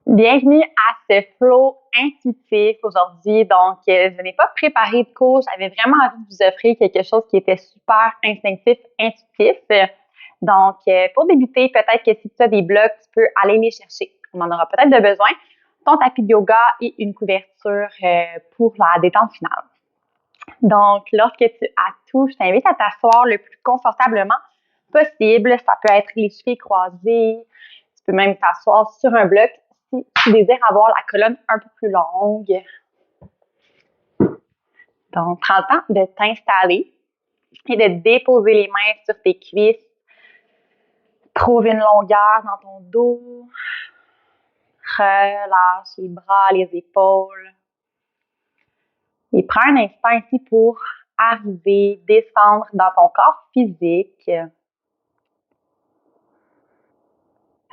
Bienvenue à ce flow intuitif aujourd'hui. Donc, je n'ai pas préparé de cours. J'avais vraiment envie de vous offrir quelque chose qui était super instinctif, intuitif. Donc, pour débuter, peut-être que si tu as des blocs, tu peux aller les chercher. On en aura peut-être de besoin. Ton tapis de yoga et une couverture pour la détente finale. Donc, lorsque tu as tout, je t'invite à t'asseoir le plus confortablement possible. Ça peut être les chevilles croisées. Tu peux même t'asseoir sur un bloc si tu désires avoir la colonne un peu plus longue. Donc, prends le temps de t'installer et de déposer les mains sur tes cuisses. Trouve une longueur dans ton dos. Relâche les bras, les épaules. Et prends un instant ici pour arriver, descendre dans ton corps physique.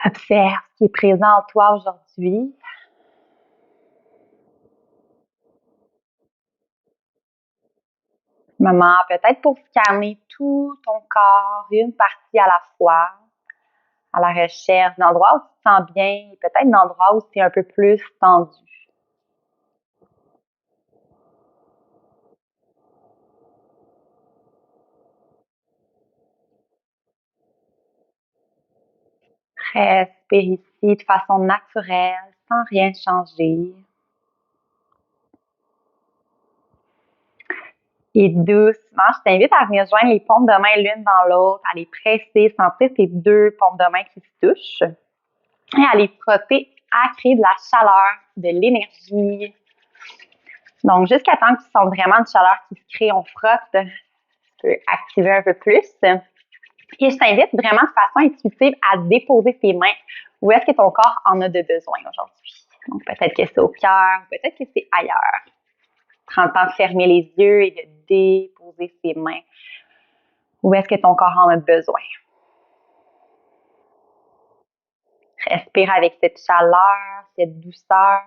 Observe ce qui est présent en toi aujourd'hui. Moment peut-être pour scanner tout ton corps, une partie à la fois, à la recherche d'endroits où tu te sens bien, peut-être d'endroits où c'est un peu plus tendu. Respire ici de façon naturelle, sans rien changer. Et doucement, je t'invite à venir joindre les paumes de main l'une dans l'autre, à les presser, sentir tes deux paumes de main qui se touchent et à les frotter, à créer de la chaleur, de l'énergie. Donc, jusqu'à temps que tu sentes vraiment une chaleur qui se crée, on frotte, tu peux activer un peu plus. Et je t'invite vraiment de façon intuitive à déposer tes mains où est-ce que ton corps en a de besoin aujourd'hui. Donc, peut-être que c'est au cœur, peut-être que c'est ailleurs. Prends le temps de fermer les yeux et de déposer ses mains où est-ce que ton corps en a besoin. Respire avec cette chaleur, cette douceur.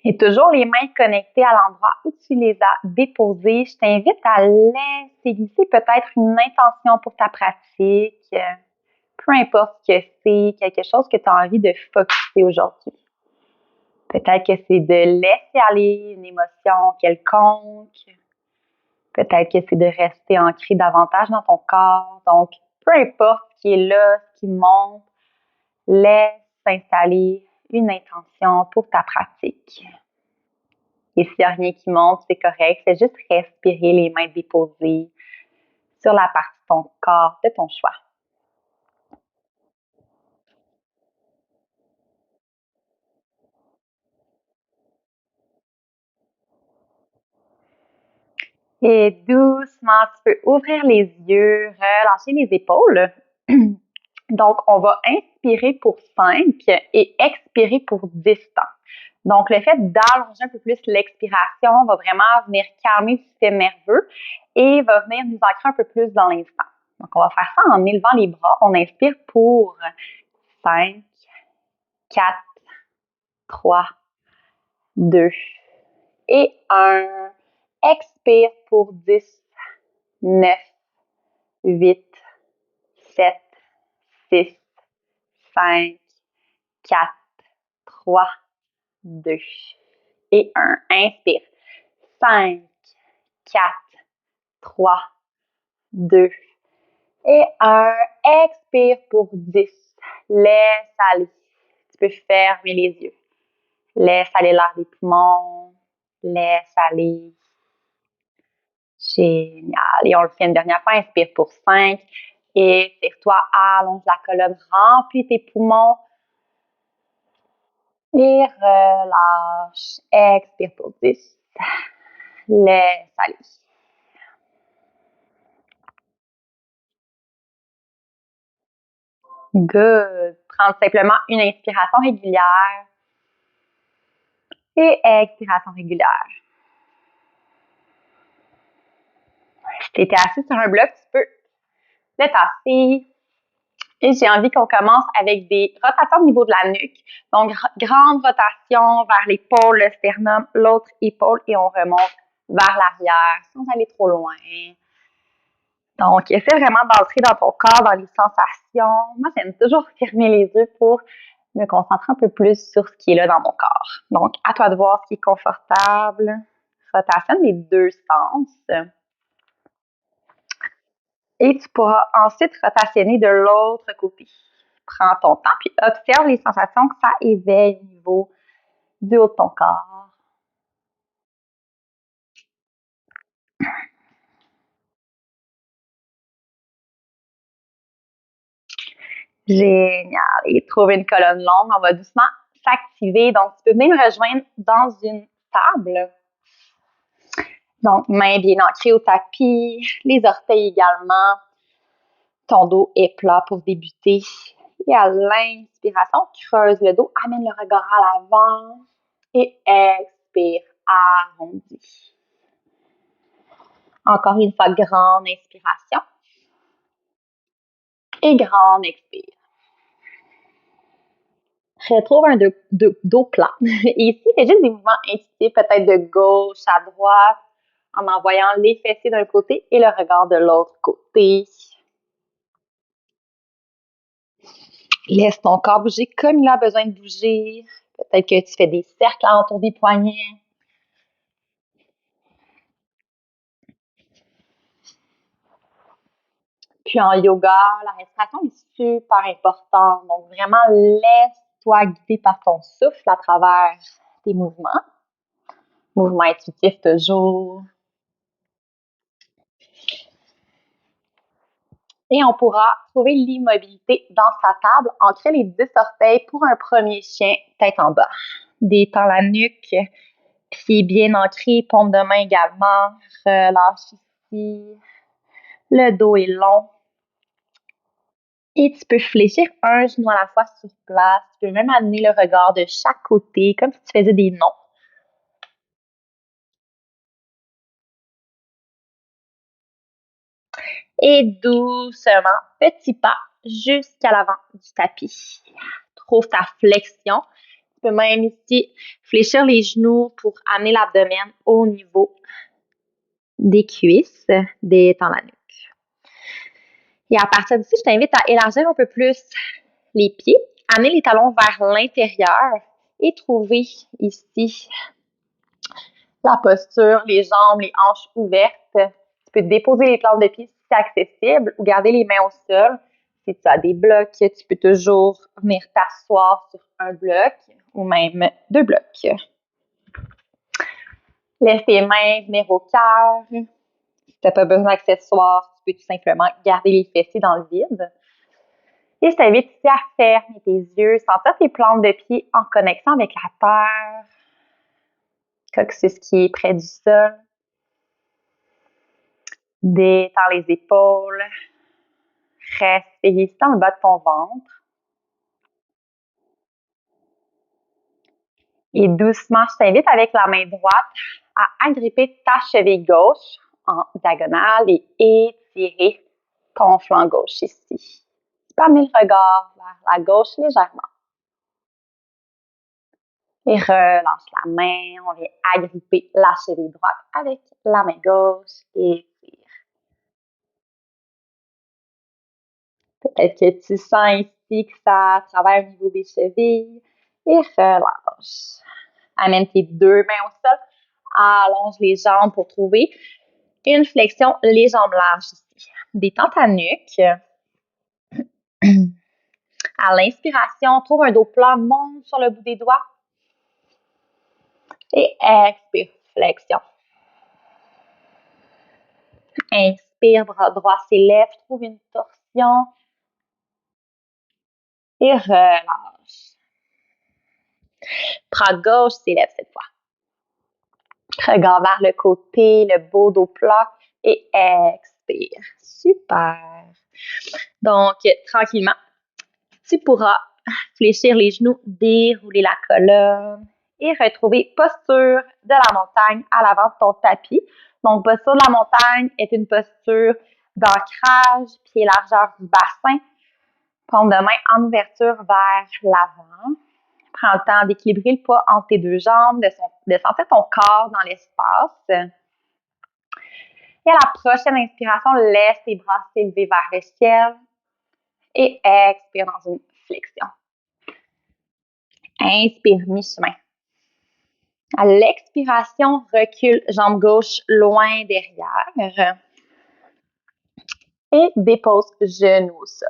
Et toujours les mains connectées à l'endroit où tu les as déposées. Je t'invite à laisser glisser peut-être une intention pour ta pratique. Peu importe ce que c'est, quelque chose que tu as envie de focusser aujourd'hui. Peut-être que c'est de laisser aller une émotion quelconque. Peut-être que c'est de rester ancré davantage dans ton corps. Donc, peu importe ce qui est là, ce qui monte, laisse s'installer une intention pour ta pratique. Et s'il n'y a rien qui monte, c'est correct. C'est juste respirer, les mains déposées sur la partie de ton corps, de ton choix. Et doucement, tu peux ouvrir les yeux, relâcher les épaules. Donc, on va inspirer pour 5 et expirer pour 10 temps. Donc, le fait d'allonger un peu plus l'expiration va vraiment venir calmer le système nerveux et va venir nous ancrer un peu plus dans l'instant. Donc, on va faire ça en élevant les bras. On inspire pour 5, 4, 3, 2 et 1. Expire pour 10, 9, 8, 7, 6, 5, 4, 3, 2 et 1. Inspire. 5, 4, 3, 2 et 1. Expire pour 10. Laisse aller. Tu peux fermer les yeux. Laisse aller l'air des poumons. Laisse aller. Génial. Et on le fait une dernière fois. Inspire pour 5. Étire-toi, allonge la colonne, remplis tes poumons. Et relâche. Expire pour 10. Laisse aller. Good. Prends simplement une inspiration régulière et expiration régulière. Si tu étais assis sur un bloc, tu peux le tasser. Et j'ai envie qu'on commence avec des rotations au niveau de la nuque. Donc, grande rotation vers l'épaule, le sternum, l'autre épaule et on remonte vers l'arrière, sans aller trop loin. Donc, essaie vraiment d'entrer dans ton corps, dans les sensations. Moi, j'aime toujours fermer les yeux pour me concentrer un peu plus sur ce qui est là dans mon corps. Donc, à toi de voir ce qui est confortable. Rotation des deux sens. Et tu pourras ensuite rotationner de l'autre côté. Prends ton temps, puis observe les sensations que ça éveille au niveau du haut de ton corps. Génial. Et trouve une colonne longue. On va doucement s'activer. Donc, tu peux venir me rejoindre dans une table. Donc, mains bien ancrées au tapis, les orteils également. Ton dos est plat pour débuter. Et à l'inspiration, creuse le dos, amène le regard à l'avant et expire, arrondi. Encore une fois, grande inspiration et grande expire. Retrouve un dos plat. Et ici, fais juste des mouvements intuitifs, peut-être de gauche à droite, en envoyant les fessiers d'un côté et le regard de l'autre côté. Laisse ton corps bouger comme il a besoin de bouger. Peut-être que tu fais des cercles autour des poignets. Puis en yoga, la respiration est super importante. Donc vraiment, laisse-toi guider par ton souffle à travers tes mouvements. Mouvements intuitifs toujours. Et on pourra trouver l'immobilité dans sa table, ancrer les 10 orteils pour un premier chien, tête en bas. Détends la nuque, pieds bien ancrés, paume de main également. Relâche ici. Le dos est long. Et tu peux fléchir un genou à la fois sur place. Tu peux même amener le regard de chaque côté, comme si tu faisais des nons. Et doucement, petit pas jusqu'à l'avant du tapis. Trouve ta flexion. Tu peux même ici fléchir les genoux pour amener l'abdomen au niveau des cuisses, détends la nuque. Et à partir d'ici, je t'invite à élargir un peu plus les pieds, amener les talons vers l'intérieur et trouver ici la posture, les jambes, les hanches ouvertes. Tu peux déposer les plantes de pied si c'est accessible ou garder les mains au sol. Si tu as des blocs, tu peux toujours venir t'asseoir sur un bloc ou même 2 blocs. Laisse tes mains venir au cœur. Si tu n'as pas besoin d'accessoires, tu peux tout simplement garder les fessiers dans le vide. Et je t'invite ici à fermer tes yeux, sentir tes plantes de pied en connexion avec la terre. Coccyx qui est près du sol. Détends les épaules. Respire ici dans le bas de ton ventre. Et doucement, je t'invite avec la main droite à agripper ta cheville gauche en diagonale et étirer ton flanc gauche ici. Tu peux amener le regard vers la gauche légèrement. Et relâche la main. On vient agripper la cheville droite avec la main gauche et étire. Peut-être que tu sens ici que ça travaille au niveau des chevilles. Et relâche. Amène tes 2 mains au sol. Allonge les jambes pour trouver une flexion, les jambes larges ici. Détends ta nuque. À l'inspiration, trouve un dos plat, monte sur le bout des doigts. Et expire, flexion. Inspire, bras droit s'élève, trouve une torsion. Et relâche. Bras gauche s'élève cette fois. Regard vers le côté, le beau dos plat. Et expire. Super. Donc, tranquillement, tu pourras fléchir les genoux, dérouler la colonne et retrouver posture de la montagne à l'avant de ton tapis. Donc, posture de la montagne est une posture d'ancrage, pied largeur du bassin, paume de main en ouverture vers l'avant. Prends le temps d'équilibrer le poids entre tes 2 jambes, de sentir ton corps dans l'espace. Puis à la prochaine inspiration, laisse tes bras s'élever vers le ciel et expire dans une flexion. Inspire mi-chemin. À l'expiration, recule jambe gauche loin derrière et dépose genou au sol.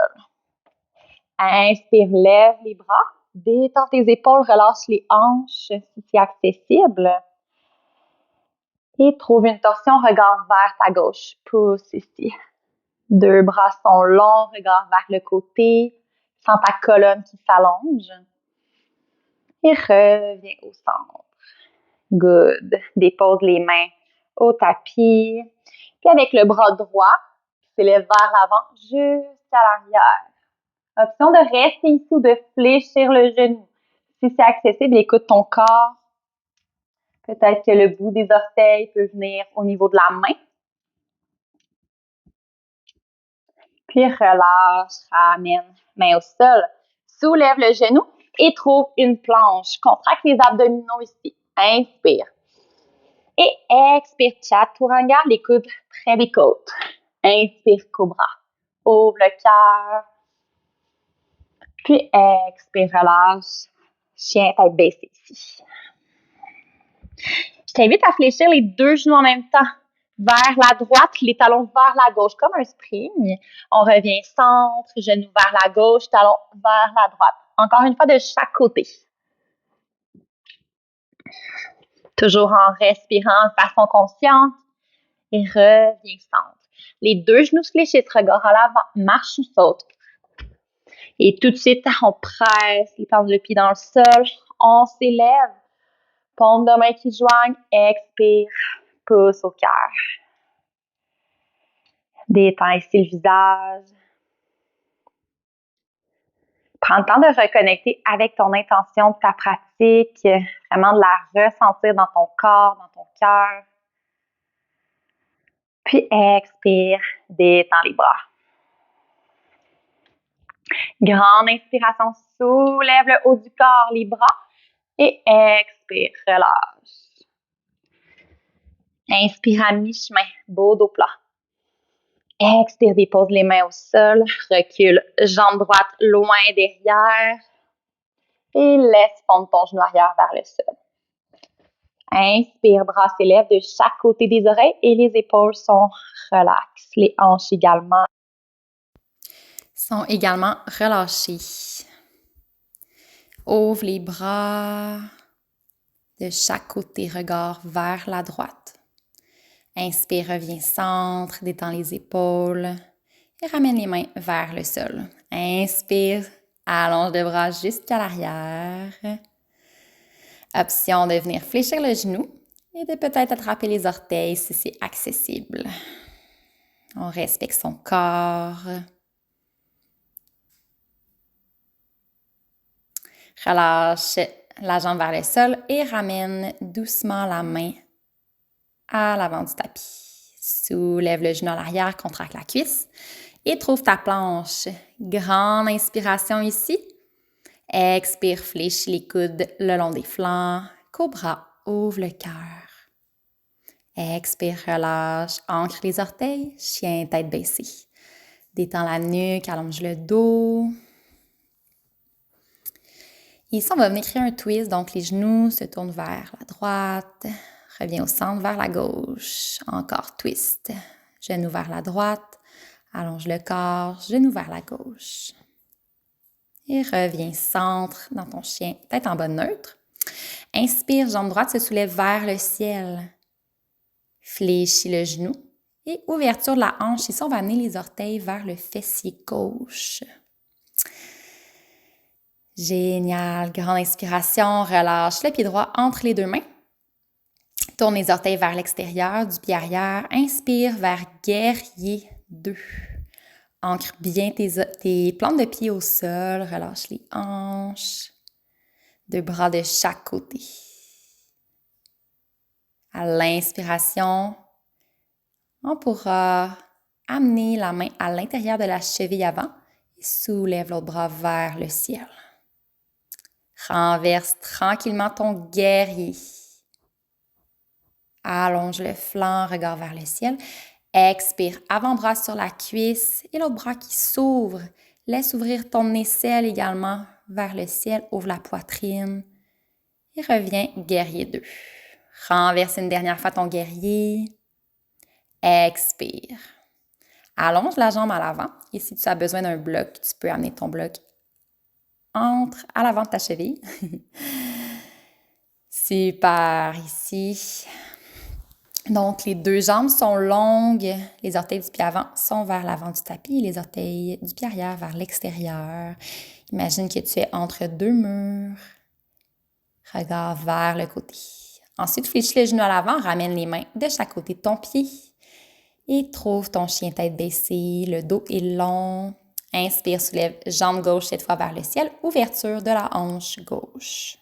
Inspire, lève les bras, détends tes épaules, relâche les hanches si c'est accessible. Et trouve une torsion, regard vers ta gauche. Pousse ici. 2 bras sont longs, regard vers le côté. Sens ta colonne qui s'allonge. Et reviens au centre. Good. Dépose les mains au tapis. Puis avec le bras droit, s'élève vers l'avant jusqu'à l'arrière. Option de rester ici ou de fléchir le genou. Si c'est accessible, écoute ton corps. Peut-être que le bout des orteils peut venir au niveau de la main. Puis relâche, ramène main au sol. Soulève le genou et trouve une planche. Contracte les abdominaux ici. Inspire. Et expire, chaturanga, les coudes près des côtes. Inspire, cobra. Ouvre le cœur. Puis expire, relâche. Chien, tête baissée ici. Je t'invite à fléchir les 2 genoux en même temps. Vers la droite, les talons vers la gauche, comme un spring. On revient centre, genoux vers la gauche, talons vers la droite. Encore une fois, de chaque côté. Toujours en respirant de façon consciente. Et reviens centre. Les 2 genoux fléchissent, regard à l'avant, marche ou saute. Et tout de suite, on presse les plantes de pied dans le sol. On s'élève. Paume de main qui joignent. Expire. Pousse au cœur. Détends ici le visage. Prends le temps de reconnecter avec ton intention de ta pratique, vraiment de la ressentir dans ton corps, dans ton cœur. Puis expire, détends les bras. Grande inspiration, soulève le haut du corps, les bras. Et expire, relâche. Inspire à mi-chemin, beau dos plat. Expire, dépose les mains au sol, recule, jambe droite loin derrière. Et laisse fondre ton genou arrière vers le sol. Inspire, bras s'élèvent de chaque côté des oreilles et les épaules sont relaxes. Les hanches également sont relâchées. Ouvre les bras de chaque côté, regard vers la droite. Inspire, reviens centre, détends les épaules et ramène les mains vers le sol. Inspire, allonge le bras jusqu'à l'arrière. Option de venir fléchir le genou et de peut-être attraper les orteils si c'est accessible. On respecte son corps. Relâche la jambe vers le sol et ramène doucement la main à l'avant du tapis. Soulève le genou à l'arrière, contracte la cuisse et trouve ta planche. Grande inspiration ici. Expire, fléchis les coudes le long des flancs. Cobra, ouvre le cœur. Expire, relâche, ancre les orteils, chien, tête baissée. Détends la nuque, allonge le dos. Ici, on va venir créer un twist, donc les genoux se tournent vers la droite. Reviens au centre, vers la gauche. Encore twist. Genoux vers la droite. Allonge le corps, genoux vers la gauche. Et reviens centre dans ton chien, tête en bas neutre. Inspire, jambe droite se soulève vers le ciel. Fléchis le genou et ouverture de la hanche. Ici, on va amener les orteils vers le fessier gauche. Génial. Grande inspiration. Relâche le pied droit entre les 2 mains. Tourne les orteils vers l'extérieur du pied arrière. Inspire vers guerrier 2. Ancre bien tes plantes de pied au sol. Relâche les hanches. 2 bras de chaque côté. À l'inspiration, on pourra amener la main à l'intérieur de la cheville avant et soulève l'autre bras vers le ciel. Renverse tranquillement ton guerrier. Allonge le flanc, regard vers le ciel. Expire, avant-bras sur la cuisse et l'autre bras qui s'ouvre. Laisse ouvrir ton aisselle également vers le ciel. Ouvre la poitrine et reviens, guerrier 2. Renverse une dernière fois ton guerrier. Expire. Allonge la jambe à l'avant et si tu as besoin d'un bloc, tu peux amener ton bloc à l'avant de ta cheville. Super, ici. Donc, les deux jambes sont longues, les orteils du pied avant sont vers l'avant du tapis, les orteils du pied arrière vers l'extérieur. Imagine que tu es entre deux murs. Regard vers le côté. Ensuite, fléchis les genoux à l'avant, ramène les mains de chaque côté de ton pied et trouve ton chien tête baissée, le dos est long. Inspire, soulève jambe gauche cette fois vers le ciel, ouverture de la hanche gauche.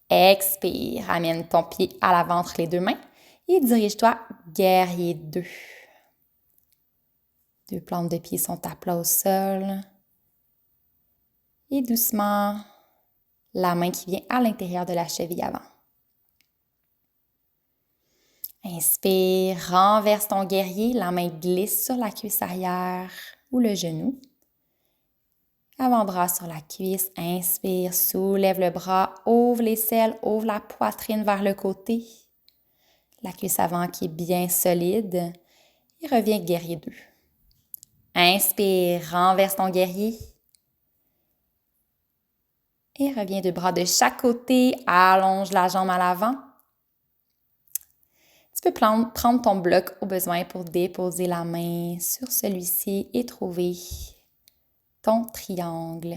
Expire, amène ton pied à l'avant entre les deux mains et dirige-toi guerrier 2. Deux plantes de pied sont à plat au sol. Et doucement, la main qui vient à l'intérieur de la cheville avant. Inspire, renverse ton guerrier, la main glisse sur la cuisse arrière ou le genou. Avant-bras sur la cuisse, inspire, soulève le bras, ouvre l'aisselle, ouvre la poitrine vers le côté. La cuisse avant qui est bien solide et reviens guerrier 2. Inspire, renverse ton guerrier. Et reviens deux bras de chaque côté, allonge la jambe à l'avant. Tu peux prendre ton bloc au besoin pour déposer la main sur celui-ci et trouver ton triangle.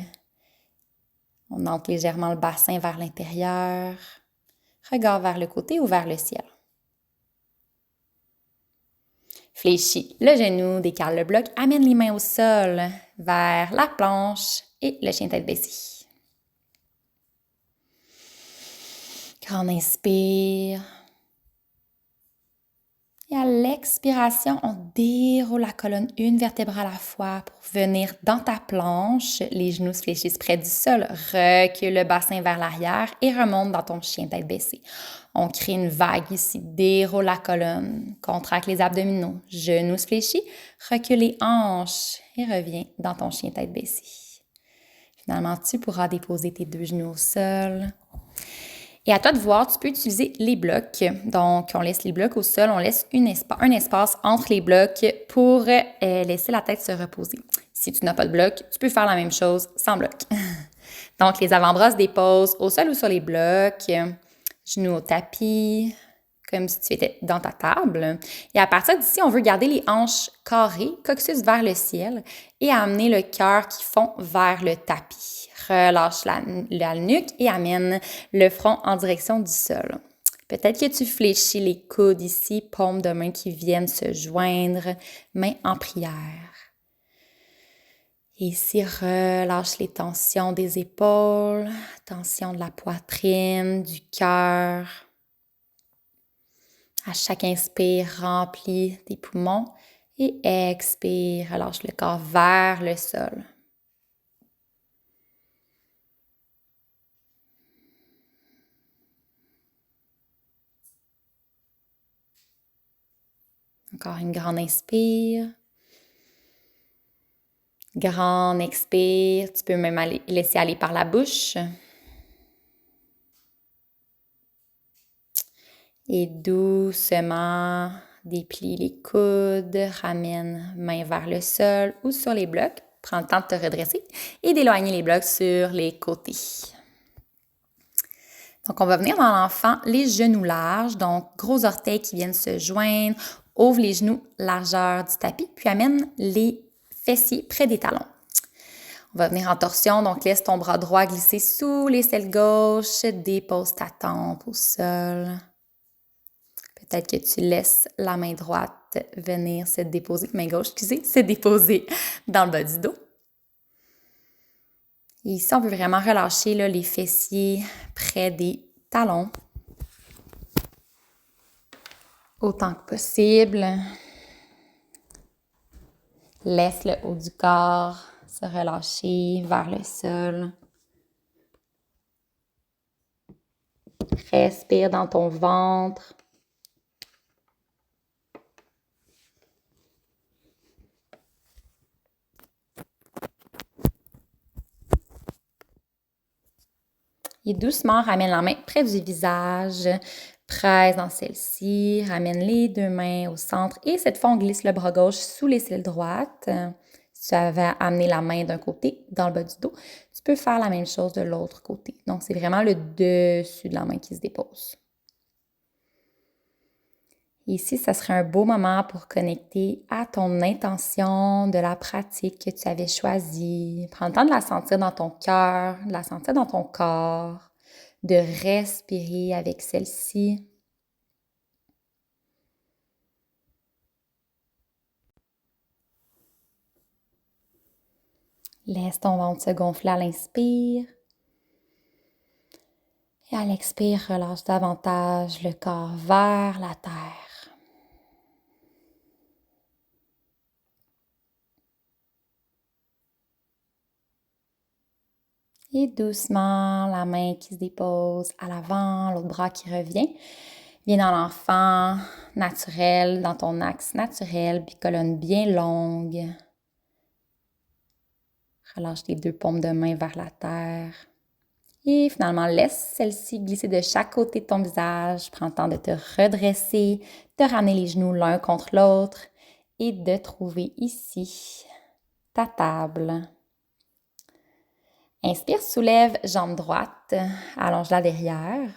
On entre légèrement le bassin vers l'intérieur. Regard vers le côté ou vers le ciel. Fléchis le genou, décale le bloc, amène les mains au sol, vers la planche et le chien tête baissée. Grand inspire. Et à l'expiration, on déroule la colonne une vertèbre à la fois pour venir dans ta planche. Les genoux se fléchissent près du sol. Recule le bassin vers l'arrière et remonte dans ton chien tête baissée. On crée une vague ici. Déroule la colonne. Contracte les abdominaux. Genoux se fléchis. Recule les hanches et reviens dans ton chien tête baissée. Finalement, tu pourras déposer tes deux genoux au sol. Et à toi de voir, tu peux utiliser les blocs. Donc, on laisse les blocs au sol, on laisse un espace entre les blocs pour laisser la tête se reposer. Si tu n'as pas de bloc, tu peux faire la même chose sans bloc. Donc, les avant-bras se déposent au sol ou sur les blocs, genoux au tapis, comme si tu étais dans ta table. Et à partir d'ici, on veut garder les hanches carrées, coccyx vers le ciel, et amener le cœur qui fond vers le tapis. Relâche la nuque et amène le front en direction du sol. Peut-être que tu fléchis les coudes ici, paumes de main qui viennent se joindre, mains en prière. Et ici, relâche les tensions des épaules, tension de la poitrine, du cœur. À chaque inspire, remplis tes poumons et expire, relâche le corps vers le sol. Encore une grande inspire. Grand expire. Tu peux même laisser aller par la bouche. Et doucement, déplie les coudes, ramène main vers le sol ou sur les blocs. Prends le temps de te redresser et d'éloigner les blocs sur les côtés. Donc, on va venir dans l'enfant, les genoux larges, donc gros orteils qui viennent se joindre. Ouvre les genoux, largeur du tapis, puis amène les fessiers près des talons. On va venir en torsion, donc laisse ton bras droit glisser sous l'aisselle gauche, dépose ta tempe au sol. Peut-être que tu laisses la main droite venir se déposer, main gauche, se déposer dans le bas du dos. Et ici, on veut vraiment relâcher là, les fessiers près des talons. Autant que possible. Laisse le haut du corps se relâcher vers le sol. Respire dans ton ventre. Et doucement, ramène la main près du visage, presse dans celle-ci, ramène les deux mains au centre et cette fois, on glisse le bras gauche sous l'aisselle droite. Si tu avais amené la main d'un côté dans le bas du dos, tu peux faire la même chose de l'autre côté. Donc, c'est vraiment le dessus de la main qui se dépose. Ici, ça serait un beau moment pour connecter à ton intention de la pratique que tu avais choisie. Prends le temps de la sentir dans ton cœur, de la sentir dans ton corps, de respirer avec celle-ci. Laisse ton ventre se gonfler à l'inspire. Et à l'expire, relâche davantage le corps vers la terre. Et doucement, la main qui se dépose à l'avant, l'autre bras qui revient. Viens dans l'enfant naturel, dans ton axe naturel, puis colonne bien longue. Relâche les deux paumes de main vers la terre. Et finalement, laisse celle-ci glisser de chaque côté de ton visage. Prends le temps de te redresser, de ramener les genoux l'un contre l'autre et de trouver ici ta table. Inspire, soulève, jambe droite, allonge-la derrière.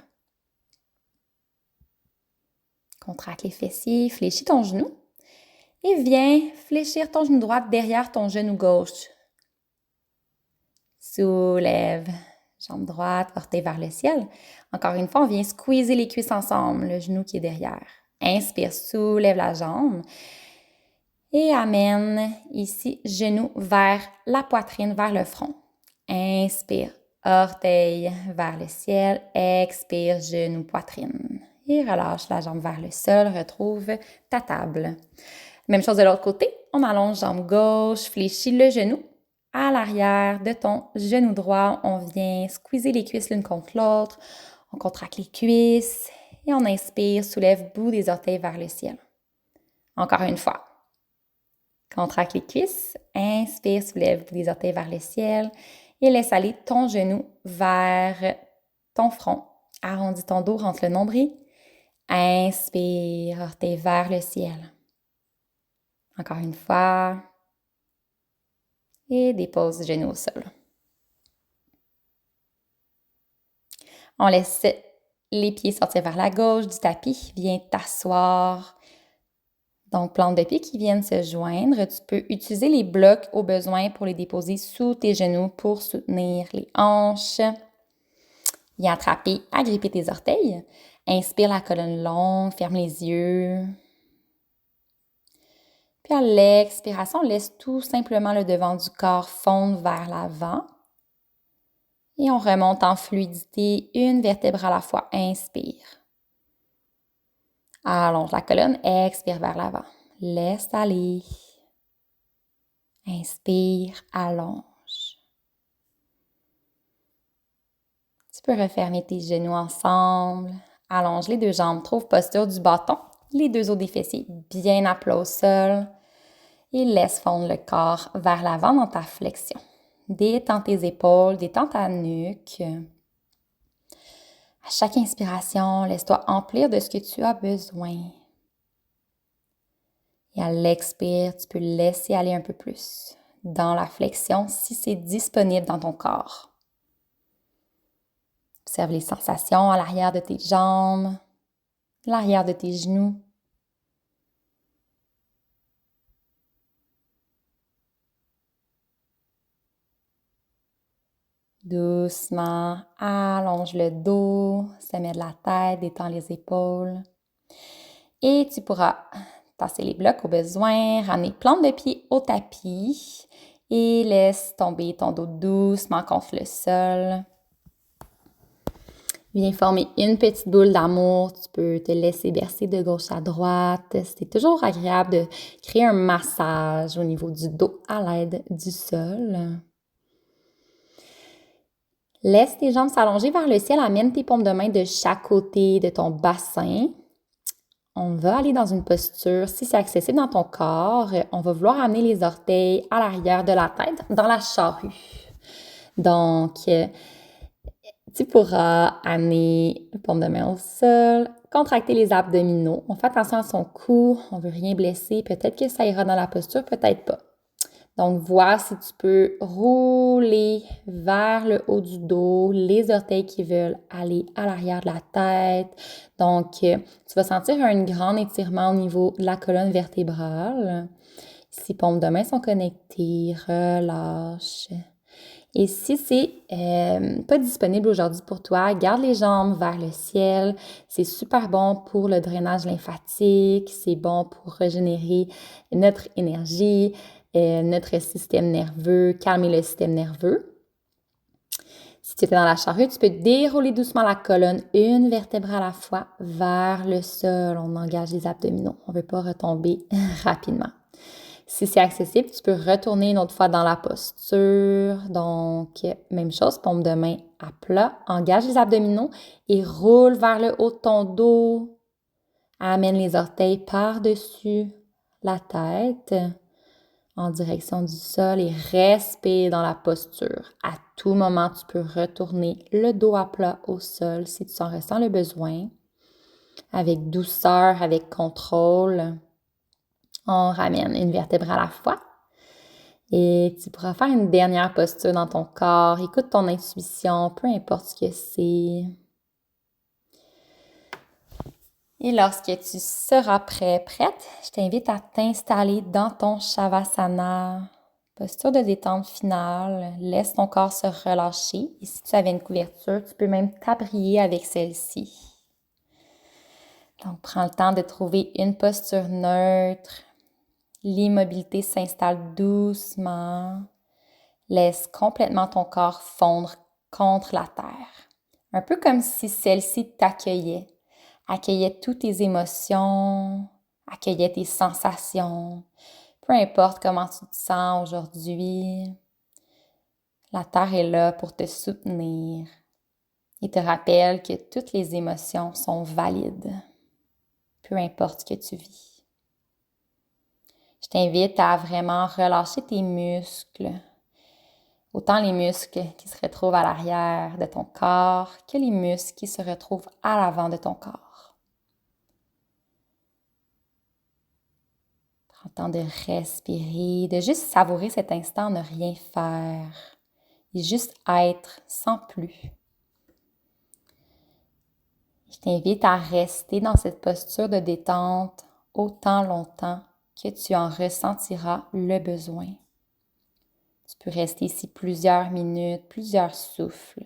Contracte les fessiers, fléchis ton genou et viens fléchir ton genou droit derrière ton genou gauche. Soulève, jambe droite, orteil vers le ciel. Encore une fois, on vient squeezer les cuisses ensemble, le genou qui est derrière. Inspire, soulève la jambe et amène ici, genou vers la poitrine, vers le front. Inspire, orteil vers le ciel. Expire, genou, poitrine. Et relâche la jambe vers le sol. Retrouve ta table. Même chose de l'autre côté. On allonge jambe gauche, fléchit le genou. À l'arrière de ton genou droit, on vient squeezer les cuisses l'une contre l'autre. On contracte les cuisses. Et on inspire, soulève bout des orteils vers le ciel. Encore une fois. Contracte les cuisses. Inspire, soulève bout des orteils vers le ciel. Et laisse aller ton genou vers ton front. Arrondis ton dos, rentre le nombril. Inspire, orteil vers le ciel. Encore une fois. Et dépose le genou au sol. On laisse les pieds sortir vers la gauche du tapis. Viens t'asseoir. Donc, plantes de pied qui viennent se joindre. Tu peux utiliser les blocs au besoin pour les déposer sous tes genoux pour soutenir les hanches. Viens attraper, agripper tes orteils. Inspire la colonne longue, ferme les yeux. Puis à l'expiration, laisse tout simplement le devant du corps fondre vers l'avant. Et on remonte en fluidité, une vertèbre à la fois. Inspire. Allonge la colonne, expire vers l'avant. Laisse aller. Inspire, allonge. Tu peux refermer tes genoux ensemble. Allonge les deux jambes, trouve posture du bâton. Les deux os des fessiers bien à plat au sol. Et laisse fondre le corps vers l'avant dans ta flexion. Détends tes épaules, détends ta nuque. À chaque inspiration, laisse-toi emplir de ce que tu as besoin. Et à l'expire, tu peux laisser aller un peu plus dans la flexion si c'est disponible dans ton corps. Observe les sensations à l'arrière de tes jambes, l'arrière de tes genoux. Doucement, allonge le dos, sommet de la tête, détends les épaules. Et tu pourras tasser les blocs au besoin, ramener plante de pied au tapis et laisse tomber ton dos doucement contre le sol. Viens former une petite boule d'amour. Tu peux te laisser bercer de gauche à droite. C'est toujours agréable de créer un massage au niveau du dos à l'aide du sol. Laisse tes jambes s'allonger vers le ciel. Amène tes paumes de main de chaque côté de ton bassin. On va aller dans une posture, si c'est accessible dans ton corps, on va vouloir amener les orteils à l'arrière de la tête, dans la charrue. Donc, tu Tu pourras amener la paume de main au sol, contracter les abdominaux. On fait attention à son cou, on ne veut rien blesser. Peut-être que ça ira dans la posture, peut-être pas. Donc, vois si tu peux rouler vers le haut du dos, les orteils qui veulent aller à l'arrière de la tête. Donc, tu vas sentir un grand étirement au niveau de la colonne vertébrale. Si paumes de main sont connectées, relâche. Et si c'est pas disponible aujourd'hui pour toi, garde les jambes vers le ciel. C'est super bon pour le drainage lymphatique, c'est bon pour régénérer notre énergie, notre système nerveux, calmer le système nerveux. Si tu es dans la charrue, tu peux dérouler doucement la colonne, une vertèbre à la fois, vers le sol. On engage les abdominaux. On ne veut pas retomber rapidement. Si c'est accessible, tu peux retourner une autre fois dans la posture. Donc, même chose, paume de main à plat. Engage les abdominaux et roule vers le haut de ton dos. Amène les orteils par-dessus la tête en direction du sol et respire dans la posture. À tout moment, tu peux retourner le dos à plat au sol si tu en ressens le besoin. Avec douceur, avec contrôle. On ramène une vertèbre à la fois. Et tu pourras faire une dernière posture dans ton corps. Écoute ton intuition, peu importe ce que c'est. Et lorsque tu seras prête, je t'invite à t'installer dans ton Shavasana. Posture de détente finale. Laisse ton corps se relâcher. Et si tu avais une couverture, tu peux même t'abrier avec celle-ci. Donc, prends le temps de trouver une posture neutre. L'immobilité s'installe doucement. Laisse complètement ton corps fondre contre la terre. Un peu comme si celle-ci t'accueillait. Accueillait toutes tes émotions, accueillait tes sensations. Peu importe comment tu te sens aujourd'hui, la terre est là pour te soutenir et te rappelle que toutes les émotions sont valides, peu importe ce que tu vis. Je t'invite à vraiment relâcher tes muscles, autant les muscles qui se retrouvent à l'arrière de ton corps que les muscles qui se retrouvent à l'avant de ton corps. Prends le temps de respirer, de juste savourer cet instant, ne rien faire et juste être sans plus. Je t'invite à rester dans cette posture de détente autant longtemps que tu en ressentiras le besoin. Tu peux rester ici plusieurs minutes, plusieurs souffles.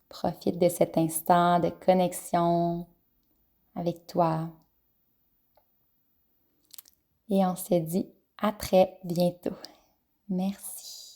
Profite de cet instant de connexion avec toi. Et on se dit à très bientôt. Merci.